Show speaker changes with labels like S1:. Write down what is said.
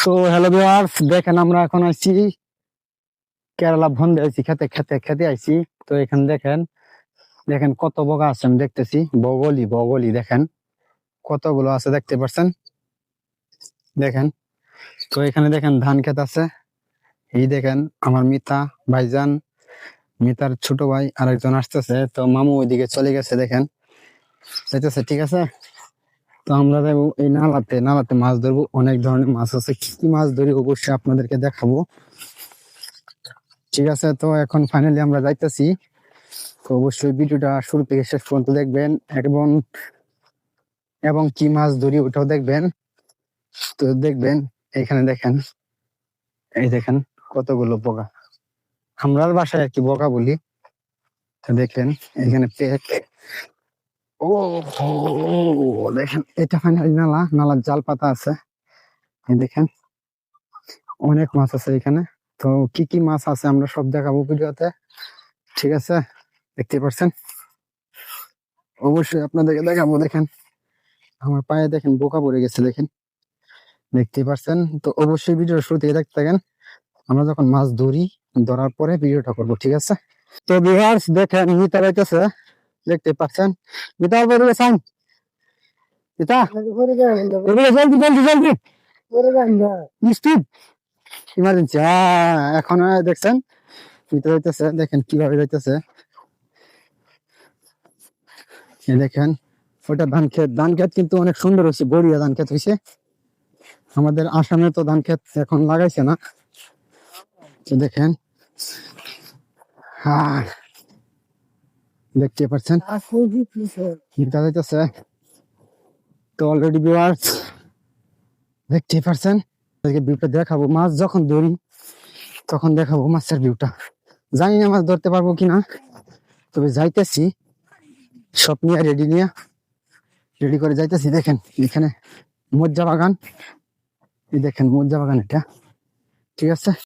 S1: তো hello viewers, দেখেন আমরা এখন আইছি কেরালা বন্ধে আইছি, খেতে খেতে খেতে আইছি। তো এখানে দেখেন দেখেন কত বগা আছে, আমি দেখতেছি বগলি বগলি দেখেন কতগুলো আছে, দেখতে পাচ্ছেন দেখেন। তো এখানে দেখেন ধান ক্ষেত আছে। এই দেখেন আমার মিতা ভাইজান, মিতার ছোট ভাই আরেকজন আসতেছে। তো মামু ওইদিকে চলে গেছে, দেখেন যাইতেছে, ঠিক আছে। তো আমরা যাবো এই নালাতে, নালাতে মাছ ধরবো, অনেক ধরনের মাছ আছে। কি কি মাছ ধরি অবশ্যই আপনাদেরকে দেখাবো, ঠিক আছে। তো এখন ফাইনালি আমরা যাইতেছি। তো অবশ্যই ভিডিওটা শুরু থেকে শেষ পর্যন্ত দেখবেন, এবং এবং কি মাছ ধরি ওটাও দেখবেন। তো দেখবেন এখানে দেখেন, এই দেখেন কতগুলো বগা, আমরার বাসায় আর কি বগা বলি। তো দেখেন এখানে পেক, ও দেখেন এটা ফাইনালি নালা, নালার জাল পাতা আছে। এই দেখেন অনেক মাছ আছে এখানে। তো কি কি মাছ আছে আমরা সব দেখাবো ভিডিওতে, ঠিক আছে। দেখতে পাচ্ছেন, অবশ্যই আপনাদেরকে দেখাবো। দেখেন আমার পায়ে দেখেন বোকা পড়ে গেছে, দেখেন দেখতে পাচ্ছেন। তো অবশ্যই ভিডিও শুরু থেকে দেখতে থাকেন, আমরা যখন মাছ ধরি ধরার পরে ভিডিওটা করবো, ঠিক আছে। তো ভিউয়ার্স দেখেন মিতা যাইতেছে, দেখতে পাচ্ছেন। মিতা বেরিয়ে সাইন, মিতা এদিকে জলদি জলদি জলদি, স্পিড ইমার্জেন্সি। এখন দেখছেন মিতা যাইতেছে, দেখেন কিভাবে যাইতেছে। এই দেখেন ওটা ধান ক্ষেত, ধান ক্ষেত কিন্তু অনেক সুন্দর হয়েছে, বড়িয়া ধান ক্ষেত হয়েছে। আমাদের আসামে তো ধান ক্ষেত এখন লাগাইছে না। তো দেখেন দেখতে পাচ্ছেন মিতা যাইতেছে। তো অলরেডি ভিউয়ার্স দেখতে পাচ্ছেন, ভিউটা দেখাবো। মাছ যখন ধরি তখন দেখাবো মাছের ভিউটা। জানি না মাছ ধরতে পারবো কিনা, তবে যাইতেছি সব নিয়ে রেডি করে যাইতেছি। দেখেন এখানে মজ্জা বাগান, এই দেখেন মজ্জা বাগান এটা, ঠিক আছে।